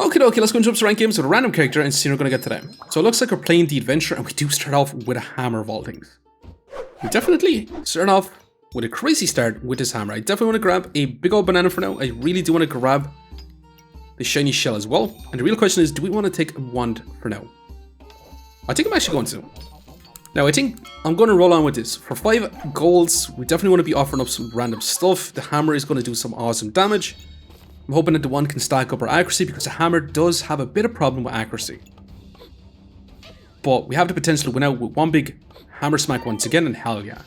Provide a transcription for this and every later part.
Okay, let's go into rank games with a random character and see what we're going to get today. So it looks like we're playing the adventure and we do start off with a hammer of all things. We definitely start off with a crazy start with this hammer. I definitely want to grab a big old banana for now. I really do want to grab the shiny shell as well. And the real question is, do we want to take a wand for now? I think I'm actually going to. Now I think I'm going to roll on with this. For 5 golds, we definitely want to be offering up some random stuff. The hammer is going to do some awesome damage. I'm hoping that the wand can stack up our accuracy because the hammer does have a bit of problem with accuracy. But we have the potential to win out with one big hammer smack once again, and hell yeah.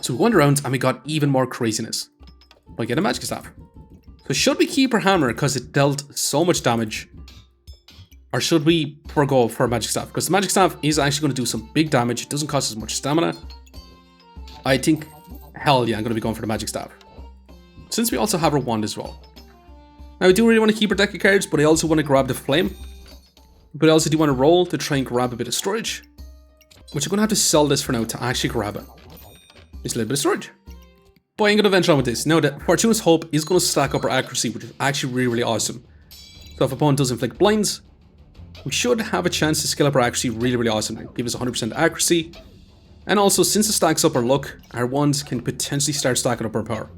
So we went around and we got even more craziness by getting a magic staff. So should we keep our hammer because it dealt so much damage? Or should we forgo for a magic staff? Because the magic staff is actually going to do some big damage. It doesn't cost as much stamina. I think, hell yeah, I'm going to be going for the magic staff. Since we also have our wand as well. Now I do really want to keep our deck of cards, but I also want to grab the flame. But I also do want to roll to try and grab a bit of storage. Which I'm going to have to sell this for now to actually grab it. It's a little bit of storage. But I'm going to venture on with this. Now that Fortuna's Hope is going to stack up our accuracy, which is actually really awesome. So if opponent does inflict blinds, we should have a chance to scale up our accuracy really awesomely. Give us 100% accuracy. And also, since it stacks up our luck, our wands can potentially start stacking up our power.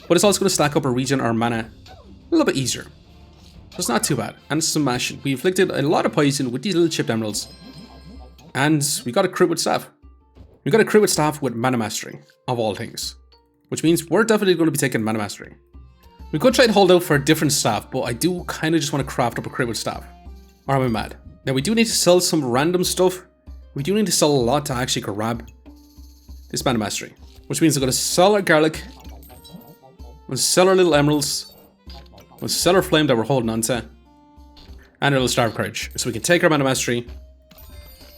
But it's also going to stack up our regen, our mana, a little bit easier. So it's not too bad. And it's some mashing. We inflicted a lot of poison with these little chipped emeralds. And we got a crit with staff. We got a crit with staff with mana mastery, of all things. Which means we're definitely going to be taking mana mastery. We could try and hold out for a different staff, but I do kind of just want to craft up a crit with staff. Or am I mad? Now we do need to sell some random stuff. We do need to sell a lot to actually grab this mana mastery. Which means we're going to sell our garlic. We'll sell our little emeralds. We'll sell our flame that we're holding on to. And our little star of courage. So we can take our mana mastery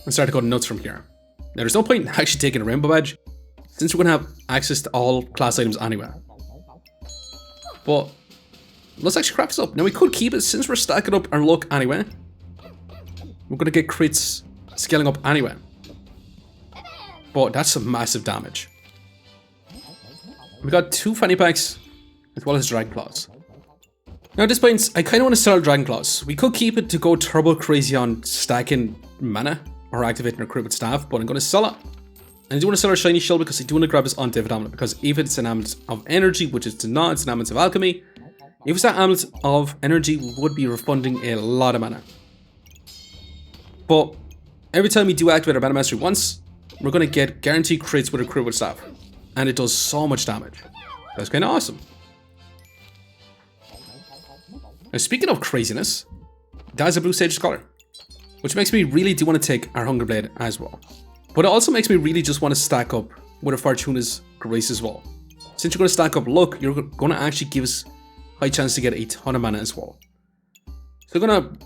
and start to go nuts from here. Now there's no point in actually taking a rainbow badge, since we're going to have access to all class items anyway. But let's actually craft this up. Now we could keep it since we're stacking up our luck anyway. We're going to get crits scaling up anyway. But that's some massive damage. We got 2 fanny packs as well as dragon claws. Now at this point, I kind of want to sell our dragon claws. We could keep it to go turbo crazy on stacking mana or activating our crit with staff, but I'm going to sell it. And I do want to sell our shiny shell because I do want to grab this on David Amulet, because if it's an amulet of energy, which it's not, it's an amulet of alchemy. If it's that amulet of energy, we would be refunding a lot of mana. But every time we do activate our mana mastery once, we're going to get guaranteed crits with a crit with staff. And it does so much damage. That's kind of awesome. Now speaking of craziness, that's a blue sage scholar. Which makes me really do want to take our Hunger Blade as well. But it also makes me really just want to stack up with a Fortuna's Grace as well. Since you're going to stack up luck, you're going to actually give us high chance to get a ton of mana as well. So we're going to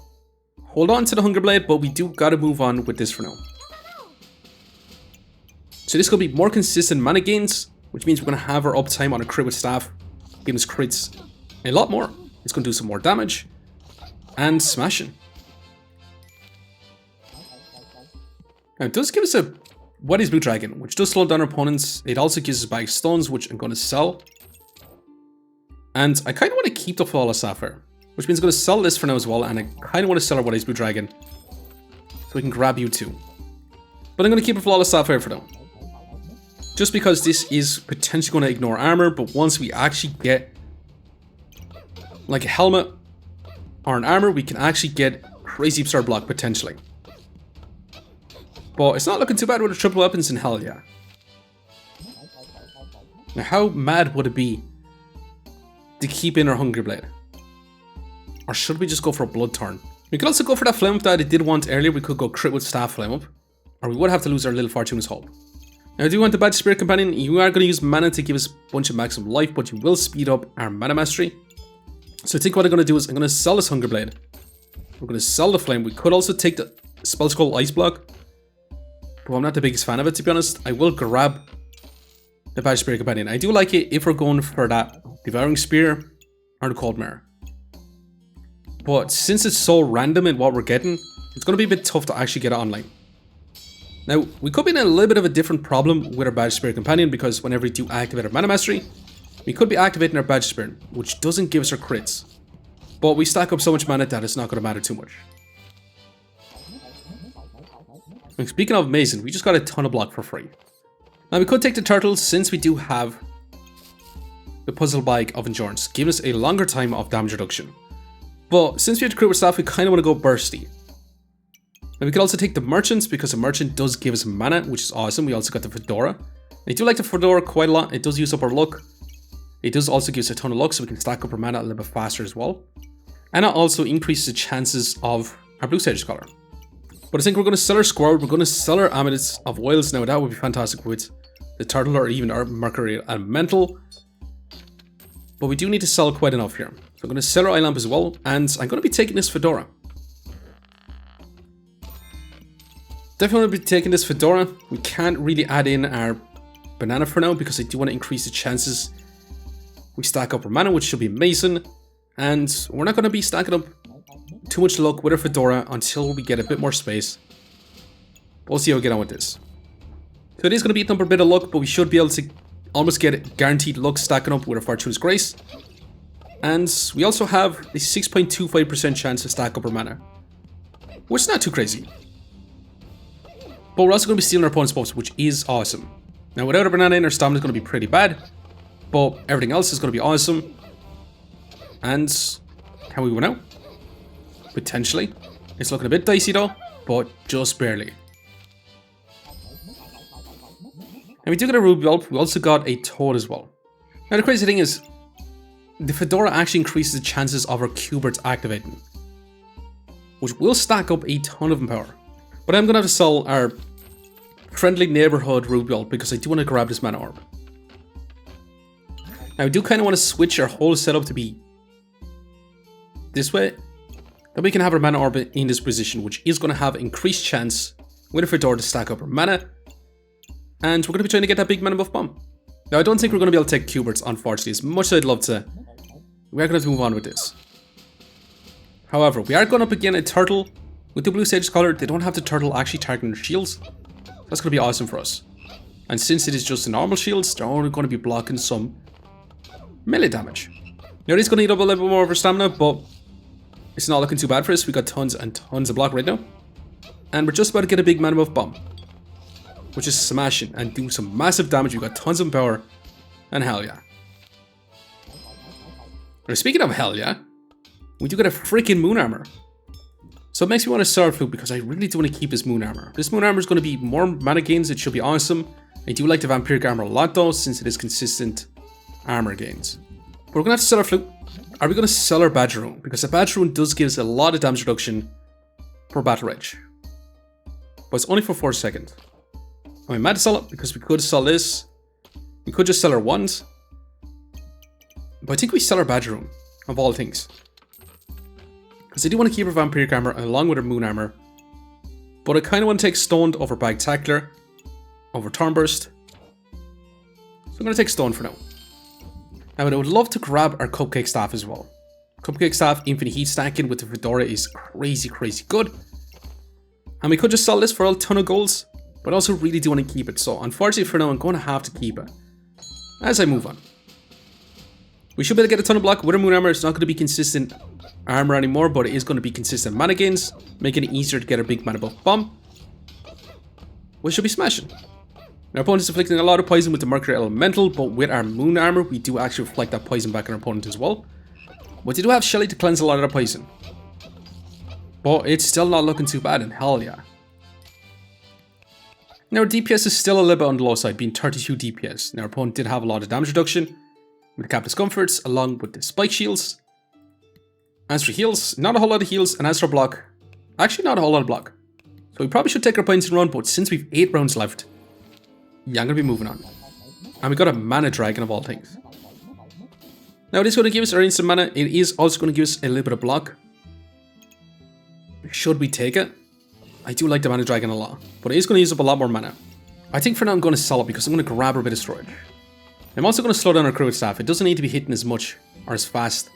hold on to the Hunger Blade, but we do got to move on with this for now. So this could be more consistent mana gains, which means we're going to have our uptime on a crit with staff, giving us crits a lot more. It's going to do some more damage and smashing. Now it does give us a What is Blue Dragon, which does slow down our opponents. It also gives us a bag of stones, which I'm going to sell. And I kind of want to keep the Flawless Sapphire, which means I'm going to sell this for now as well. And I kind of want to sell our What is Blue Dragon so we can grab you too. But I'm going to keep a Flawless Sapphire for now. Just because this is potentially going to ignore armor, but once we actually get like a helmet or an armor, we can actually get crazy absurd block potentially. But it's not looking too bad with the triple weapons, and hell yeah. Now how mad would it be to keep in our Hunger Blade? Or should we just go for a Blood Turn? We could also go for that flame up that I did want earlier. We could go crit with staff flame up. Or we would have to lose our little Fortuna's Hope. Now I do want the Badge Spirit Companion. You are going to use mana to give us a bunch of maximum life, but you will speed up our mana mastery. So I think what I'm going to do is I'm going to sell this Hunger Blade. We're going to sell the flame. We could also take the Spell Scroll Ice Block. But I'm not the biggest fan of it, to be honest. I will grab the Badge Spirit Companion. I do like it if we're going for that Devouring Spear or the Cold Mirror. But since it's so random in what we're getting, it's going to be a bit tough to actually get it online. Now, we could be in a little bit of a different problem with our Badge Spirit Companion, because whenever we do activate our Mana Mastery, we could be activating our Badge Spirit, which doesn't give us our crits. But we stack up so much mana that it's not going to matter too much. And speaking of amazing, we just got a ton of block for free. Now we could take the turtle since we do have the puzzle bag of endurance, giving us a longer time of damage reduction. But since we have to create with staff, we kind of want to go bursty. Now we could also take the merchants because the merchant does give us mana, which is awesome. We also got the Fedora. I do like the Fedora quite a lot. It does use up our luck. It does also give us a ton of luck, so we can stack up our mana a little bit faster as well. And it also increases the chances of our blue sage scholar. But I think we're going to sell our squirrel, we're going to sell our amulets of oils. Now that would be fantastic with the turtle or even our mercury elemental. But we do need to sell quite enough here. So I'm going to sell our eye lamp as well, and I'm going to be taking this Fedora. Definitely going to be taking this Fedora. We can't really add in our banana for now because I do want to increase the chances we stack up our mana, which should be amazing. And we're not going to be stacking up too much luck with our Fedora until we get a bit more space. We'll see how we get on with this. So it is going to be a bit of luck, but we should be able to almost get guaranteed luck stacking up with our Fortune's Grace. And we also have a 6.25% chance to stack up our mana, which is not too crazy. But we're also going to be stealing our opponent's buffs, which is awesome. Now without a banana in, our stamina is going to be pretty bad, but everything else is going to be awesome. And can we win out? Potentially. It's looking a bit dicey though, but just barely. And we do get a ruby bulb. We also got a toad as well. Now the crazy thing is, the Fedora actually increases the chances of our Q-birds activating, which will stack up a ton of power. But I'm going to have to sell our friendly neighborhood ruby bulb because I do want to grab this mana orb. Now I do kind of want to switch our whole setup to be this way. Then we can have our mana orb in this position, which is going to have increased chance with a Fedora to stack up our mana. And we're going to be trying to get that big mana buff bomb. Now I don't think we're going to be able to take Q-birds, unfortunately, as much as I'd love to. We are going to have to move on with this. However, we are going up again a turtle. With the blue sage scholar, they don't have the turtle actually targeting their shields. That's going to be awesome for us. And since it is just the normal shields, they're only going to be blocking some melee damage. Now it is going to eat up a little bit more of our stamina, but it's not looking too bad for us. We got tons and tons of block right now. And we're just about to get a big mana buff bomb, which is smashing and do some massive damage. We got tons of power, and hell yeah. Now speaking of hell yeah, we do get a freaking moon armor. So it makes me want to Sword Flute because I really do want to keep this moon armor. This moon armor is going to be more mana gains. It should be awesome. I do like the vampiric armor a lot though, since it is consistent armor gains. But we're going to have to sell our flute. Are we going to sell our badger rune? Because the badger rune does give us a lot of damage reduction per battle rage. But it's only for 4 seconds. I'm mad to sell it because we could sell this. We could just sell our wands. But I think we sell our badger rune, of all things. Because I do want to keep our vampiric armor along with our moon armor. But I kind of want to take stoned over bagtacular, over Thornburst. So I'm going to take stone for now. Now I would love to grab our cupcake staff as well. Cupcake staff infinite heat stacking with the Fedora is crazy good. And we could just sell this for a ton of golds. But I also really do want to keep it. So unfortunately for now I'm going to have to keep it as I move on. We should be able to get a ton of block with our moon armor. It's not going to be consistent armor anymore, but it is going to be consistent mana gains, making it easier to get a big mana buff bomb, which should be smashing. Our opponent is inflicting a lot of poison with the Mercury Elemental, but with our moon armor, we do actually reflect that poison back on our opponent as well. But they do have Shelly to cleanse a lot of their poison. But it's still not looking too bad, and hell yeah. Now our DPS is still a little bit on the low side, being 32 DPS. Now our opponent did have a lot of damage reduction with the Cap Discomforts, along with the Spike Shields. As for heals, not a whole lot of heals, and as for block, actually not a whole lot of block. So we probably should take our points and run, but since we've 8 rounds left, yeah, I'm going to be moving on. And we got a mana dragon of all things. Now it is going to give us our instant mana, it is also going to give us a little bit of block. Should we take it? I do like the mana dragon a lot, but it is going to use up a lot more mana. I think for now I'm going to sell it because I'm going to grab a bit of storage. I'm also going to slow down our crew staff. It doesn't need to be hitting as much or as fast,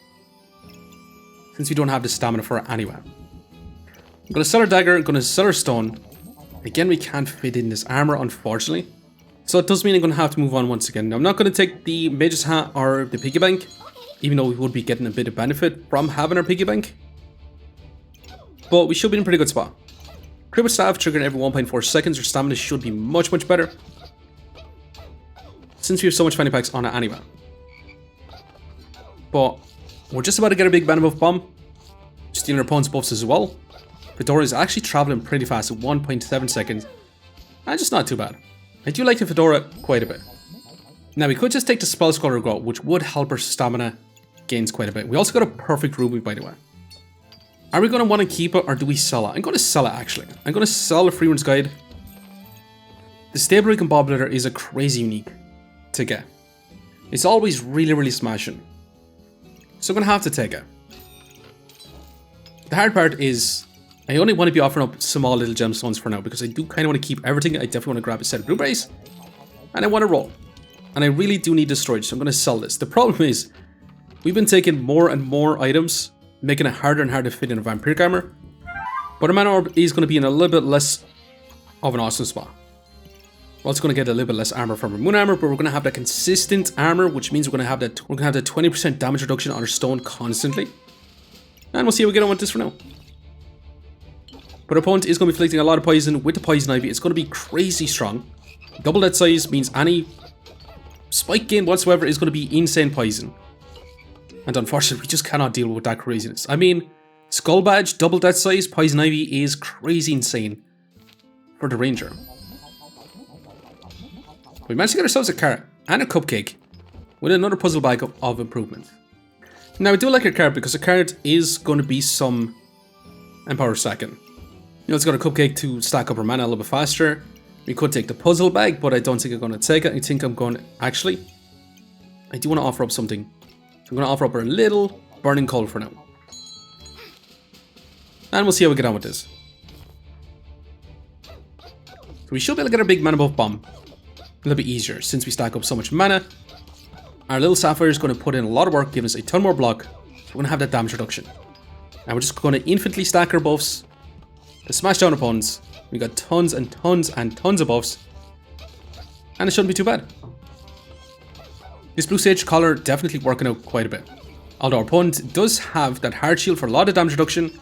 since we don't have the stamina for it anyway. I'm going to sell our dagger, I'm going to sell our stone. Again, we can't fit in this armor, unfortunately. So it does mean I'm going to have to move on once again. Now, I'm not going to take the Mage's Hat or the Piggy Bank, even though we would be getting a bit of benefit from having our piggy bank. But we should be in a pretty good spot. Crit with staff triggering every 1.4 seconds, our stamina should be much better, since we have so much fanny packs on it anyway. But we're just about to get a big mana buff bomb, stealing our opponent's buffs as well. Fedora is actually traveling pretty fast at 1.7 seconds, and just not too bad. I do like the Fedora quite a bit. Now we could just take the Spell Scholar Grow, which would help our stamina gains quite a bit. We also got a perfect ruby, by the way. Are we going to want to keep it, or do we sell it? I'm going to sell it, actually. I'm going to sell the Freerune's Guide. The Stable Recombobulator is a crazy unique to get. It's always really smashing. So I'm going to have to take it. The hard part is, I only want to be offering up small little gemstones for now, because I do kind of want to keep everything. I definitely want to grab a set of blueberries, and I want to roll. And I really do need the storage, so I'm going to sell this. The problem is, we've been taking more and more items, making it harder and harder to fit in a vampiric armor. But our mana orb is going to be in a little bit less of an awesome spot. We're also going to get a little bit less armor from our moon armor, but we're going to have that consistent armor, which means we're going to have that 20% damage reduction on our stone constantly. And we'll see how we get on with this for now. But our opponent is going to be inflicting a lot of poison with the Poison Ivy. It's going to be crazy strong. Double that size means any spike gain whatsoever is going to be insane poison. And unfortunately, we just cannot deal with that craziness. I mean, Skull Badge, double that size, Poison Ivy is crazy insane for the Ranger. We managed to get ourselves a card and a cupcake with another puzzle bag of improvement. Now, I do like our card because the card is going to be some Empower stacking. You know, it's got a cupcake to stack up our mana a little bit faster. We could take the puzzle bag, but I don't think I'm going to take it. I think I'm going to... Actually, I do want to offer up something. I'm going to offer up a little Burning Coal for now. And we'll see how we get on with this. So we should be able to get our big mana buff bomb a little bit easier since we stack up so much mana. Our little Sapphire is going to put in a lot of work, giving us a ton more block. So we're going to have that damage reduction. And we're just going to infinitely stack our buffs to smash down opponents. We got tons and tons and tons of buffs. And it shouldn't be too bad. This Blue Sage collar definitely working out quite a bit. Although our opponent does have that hard shield for a lot of damage reduction.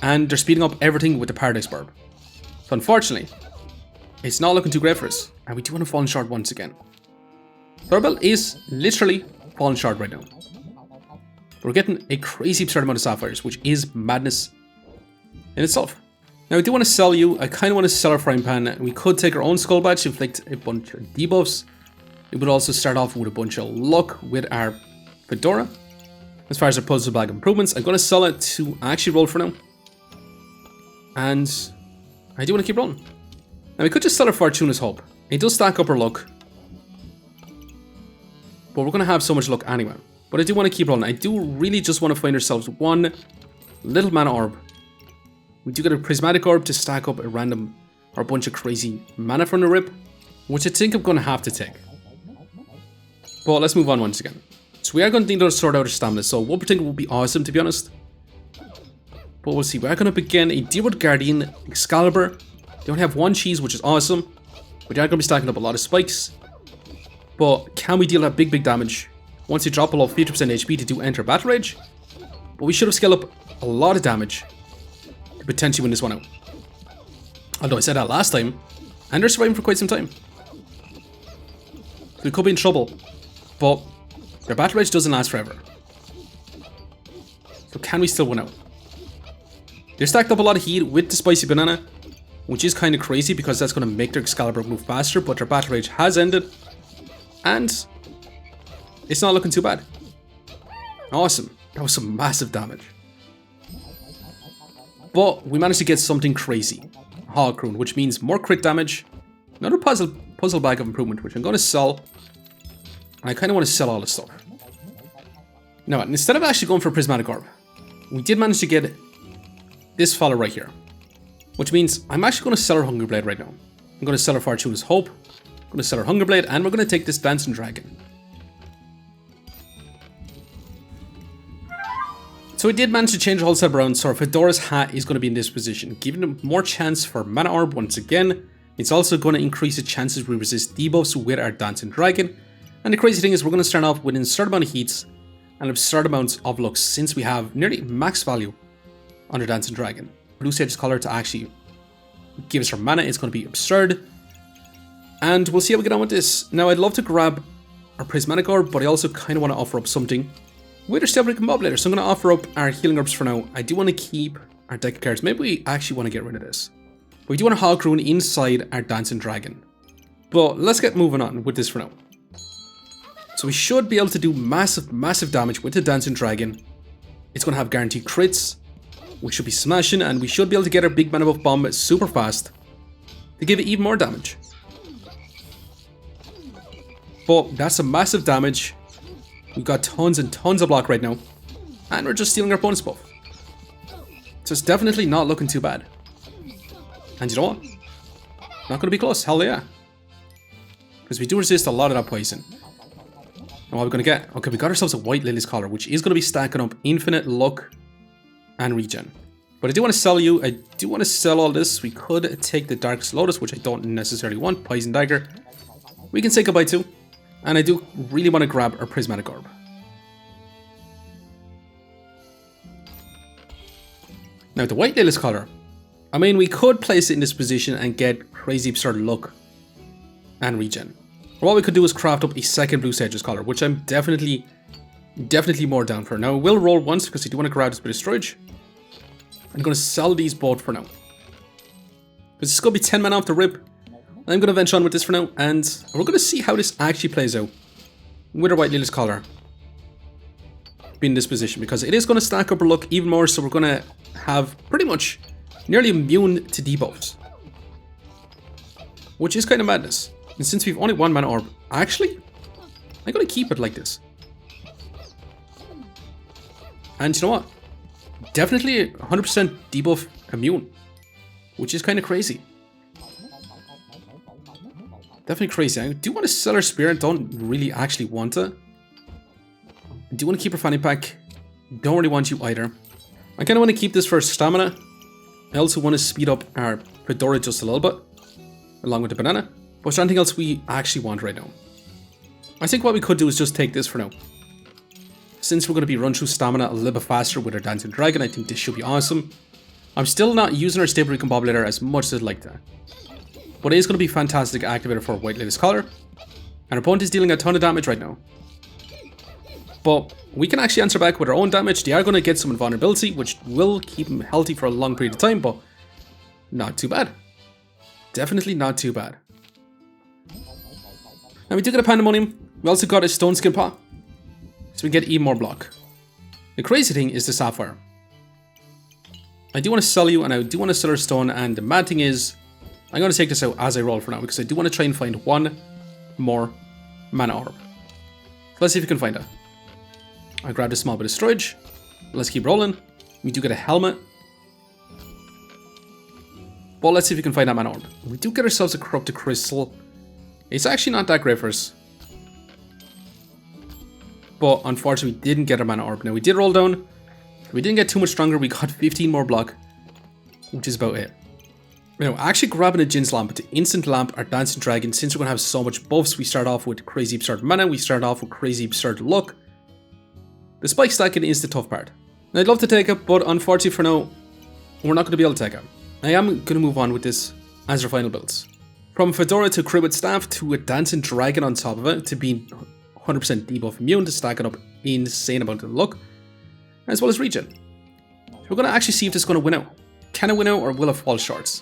And they're speeding up everything with the Paradise Burb. So unfortunately, it's not looking too great for us. And we do want to fall short once again. So our build is literally falling short right now. We're getting a crazy absurd amount of Sapphires, which is madness in itself. Now I do want to sell you. I kind of want to sell our Frying Pan. We could take our own Skull Badge to inflict a bunch of debuffs. We would also start off with a bunch of luck with our Fedora. As far as our puzzle bag improvements, I'm going to sell it to actually roll for now. And I do want to keep rolling. Now we could just sell our Fortuna's Hope. It does stack up our luck. But we're going to have so much luck anyway. But I do want to keep rolling. I do really just want to find ourselves one little mana orb. We do get a prismatic orb to stack up a random or a bunch of crazy mana from the rip, which I think I'm going to have to take. But let's move on once again. So we are going to need to sort out our stamina. So one particular would be awesome, to be honest. But we'll see. We are going to begin a Deerwood Guardian Excalibur. They only have one cheese, which is awesome. But they are going to be stacking up a lot of spikes. But can we deal that big damage once you drop below 50% HP to do enter Battle Rage? But we should have scaled up a lot of damage to potentially win this one out. Although I said that last time, and they're surviving for quite some time. So we could be in trouble, but their Battle Rage doesn't last forever. So can we still win out? They're stacked up a lot of heat with the Spicy Banana, which is kind of crazy because that's going to make their Excalibur move faster, but their Battle Rage has ended. And it's not looking too bad. Awesome. That was some massive damage. But we managed to get something crazy. Hog Croon, which means more crit damage. Another puzzle bag of improvement, which I'm going to sell. And I kind of want to sell all this stuff. Now, instead of actually going for a Prismatic Orb, we did manage to get this fella right here. Which means I'm actually going to sell our Hunger Blade right now. I'm going to sell our Fortuna's Hope. I'm going to sell our Hunger Blade, and we're going to take this Dancing Dragon. So we did manage to change the whole setup around, so our Fedora's hat is going to be in this position, giving them more chance for Mana Orb once again. It's also going to increase the chances we resist debuffs with our Dancing Dragon. And the crazy thing is we're going to start off with an absurd amount of heats, and absurd amounts of luck since we have nearly max value under Dancing Dragon. Blue Sage's Collar to actually give us our mana is going to be absurd. And we'll see how we get on with this. Now, I'd love to grab our Prismatic Orb, but I also kind of want to offer up something with our Stable Combobulator. So I'm going to offer up our Healing Herbs for now. I do want to keep our deck of cards. Maybe we actually want to get rid of this. But we do want to Hog Rune inside our Dancing Dragon. But let's get moving on with this for now. So we should be able to do massive damage with the Dancing Dragon. It's going to have guaranteed crits, which should be smashing, and we should be able to get our big mana buff bomb super fast to give it even more damage. But that's a massive damage. We've got tons and tons of block right now, and we're just stealing our bonus buff. So it's definitely not looking too bad. And you know what? Not going to be close, hell yeah. Because we do resist a lot of that poison. And what are we going to get? Okay, we got ourselves a White Lily's Collar, which is going to be stacking up infinite luck and regen. But I do want to sell you. I do want to sell all this. We could take the Darkest Lotus, which I don't necessarily want. Poison Dagger. We can say goodbye to. And I do really want to grab our Prismatic Orb. Now, the White Lily's Collar. I mean, we could place it in this position and get crazy absurd luck and regen. Or what we could do is craft up a second Blue Sage's Collar, which I'm definitely more down for. Now, I will roll once because I do want to grab this bit of storage. I'm going to sell these both for now. Because it's going to be 10 mana off the rip. I'm going to venture on with this for now, and we're going to see how this actually plays out with our White Lily's Collar being in this position, because it is going to stack up our luck even more, so we're going to have pretty much nearly immune to debuffs, which is kind of madness. And since we've only one mana orb, actually, I'm going to keep it like this. And you know what? Definitely 100% debuff immune, which is kind of crazy. Definitely crazy. I do want to sell our Spirit, don't really actually want it. I do want to keep our Fanny Pack. Don't really want you either. I kind of want to keep this for stamina. I also want to speed up our Fedora just a little bit, along with the banana. But is there anything else we actually want right now? I think what we could do is just take this for now. Since we're going to be run through stamina a little bit faster with our Dancing Dragon, I think this should be awesome. I'm still not using our Stable Combobulator as much as I'd like to. But it is going to be fantastic activator for White Lily's Collar. And our opponent is dealing a ton of damage right now. But we can actually answer back with our own damage. They are going to get some invulnerability, which will keep them healthy for a long period of time, but not too bad. Definitely not too bad. Now we do get a Pandemonium. We also got a Stone Skin Paw, so we get even more block. The crazy thing is the Sapphire. I do want to sell you, and I do want to sell our Stone, and the mad thing is, I'm going to take this out as I roll for now, because I do want to try and find one more mana orb. Let's see if we can find it. I grabbed a small bit of storage. Let's keep rolling. We do get a helmet. But let's see if we can find that mana orb. We do get ourselves a Corrupted Crystal. It's actually not that great for us. But unfortunately, we didn't get our mana orb. Now, we did roll down. We didn't get too much stronger. We got 15 more block, which is about it. Now, actually grabbing a Jin's Lamp to instant lamp our Dancing Dragon. Since we're going to have so much buffs, we start off with crazy absurd mana. We start off with crazy absurd luck. The spike stacking is the tough part. And I'd love to take it, but unfortunately for now, we're not going to be able to take it. I am going to move on with this as our final builds. From Fedora to Crib with Staff to a Dancing Dragon on top of it to being 100% debuff immune to stacking up insane amount of luck, as well as regen. We're going to actually see if this is going to win out. Can it win out or will it fall short?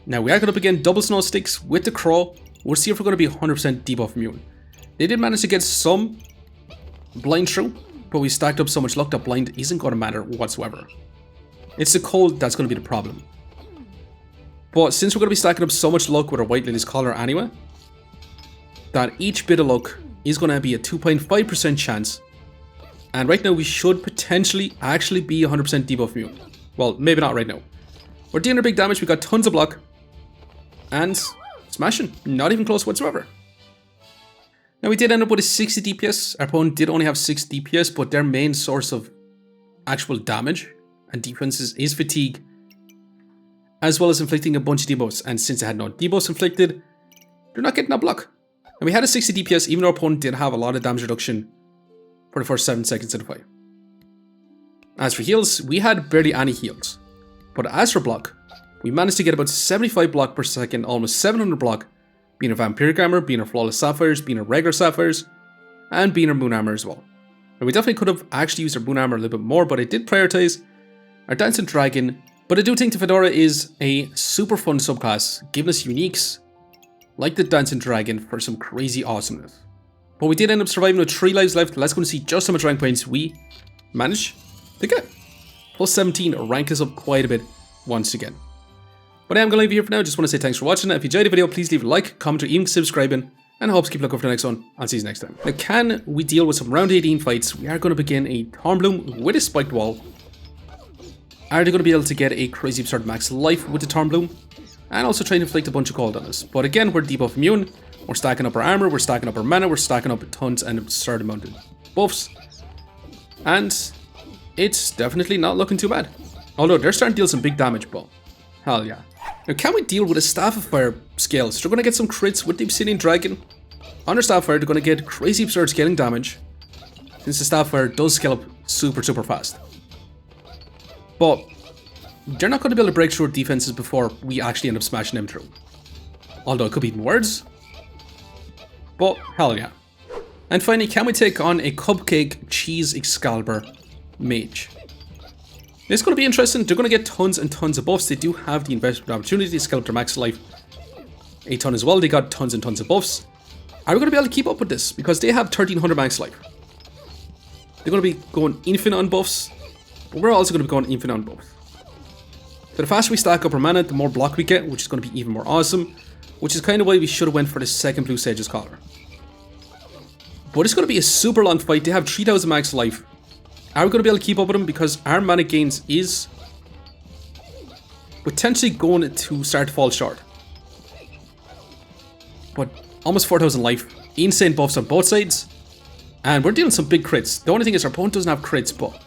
Now we are going up again double Snow Sticks with the Crow. We'll see if we're going to be 100% debuff immune. They did manage to get some blind through, but we stacked up so much luck that blind isn't going to matter whatsoever. It's the cold that's going to be the problem. But since we're going to be stacking up so much luck with our White Lily's Collar anyway, that each bit of luck is going to be a 2.5% chance. And right now we should potentially actually be 100% debuff immune. Well, maybe not right now. We're dealing big damage, we got tons of block. And smashing, not even close whatsoever. Now we did end up with a 60 DPS. Our opponent did only have 6 DPS, but their main source of actual damage and defenses is fatigue, as well as inflicting a bunch of debuffs. And since they had no debuffs inflicted, they're not getting that block. And we had a 60 DPS, even though our opponent did have a lot of damage reduction for the first 7 seconds of the fight. As for heals, we had barely any heals. But as for block, we managed to get about 75 block per second, almost 700 block, being a Vampiric Armor, being a Flawless Sapphires, being a regular Sapphires, and being our Moon Armor as well. And we definitely could have actually used our Moon Armor a little bit more, but I did prioritize our Dancing Dragon. But I do think the Fedora is a super fun subclass, giving us uniques like the Dancing Dragon for some crazy awesomeness. But we did end up surviving with 3 lives left. Let's go and see just how much rank points we managed to get. Plus 17 ranked us up quite a bit once again. But I am going to leave you here for now. Just want to say thanks for watching. If you enjoyed the video, please leave a like, comment, or even subscribing. And I hope to keep looking for the next one. I'll see you next time. Now, can we deal with some round 18 fights? We are going to begin a Thornbloom with a Spiked Wall. Are they going to be able to get a crazy absurd max life with the Thornbloom? And also try to inflict a bunch of cold on us. But again, we're Debuff Immune. We're stacking up our armor. We're stacking up our mana. We're stacking up tons and absurd amount of buffs. And it's definitely not looking too bad. Although they're starting to deal some big damage, but hell yeah. Now, can we deal with a Staff of Fire scale? So they're going to get some crits with the Obsidian Dragon. On their Staff of Fire, they're going to get crazy absurd scaling damage, since the Staff of Fire does scale up super fast. But they're not going to be able to break through defenses before we actually end up smashing them through. Although it could be even worse. But hell yeah. And finally, can we take on a Cupcake Cheese Excalibur Mage? It's going to be interesting. They're going to get tons and tons of buffs. They do have the investment opportunity to scale up their max life a ton as well. They got tons and tons of buffs. Are we going to be able to keep up with this? Because they have 1300 max life. They're going to be going infinite on buffs, but we're also going to be going infinite on buffs. So the faster we stack up our mana, the more block we get, which is going to be even more awesome. Which is kind of why we should have went for the second Blue Sage's Collar. But it's going to be a super long fight. They have 3000 max life. Are we going to be able to keep up with them? Because our mana gains is potentially going to start to fall short. But almost 4000 life. Insane buffs on both sides. And we're dealing some big crits. The only thing is our opponent doesn't have crits, but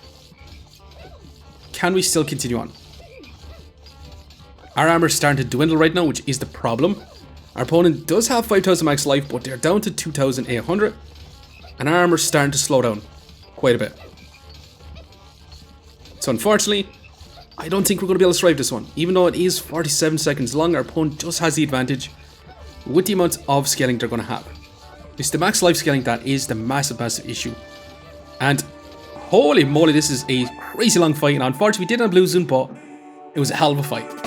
can we still continue on? Our armor is starting to dwindle right now, which is the problem. Our opponent does have 5000 max life, but they're down to 2800. And our armor is starting to slow down quite a bit. So unfortunately, I don't think we're going to be able to survive this one. Even though it is 47 seconds long, our opponent just has the advantage with the amount of scaling they're going to have. It's the max life scaling that is the massive issue. And holy moly, this is a crazy long fight. And unfortunately, we did have Blue Zone, but it was a hell of a fight.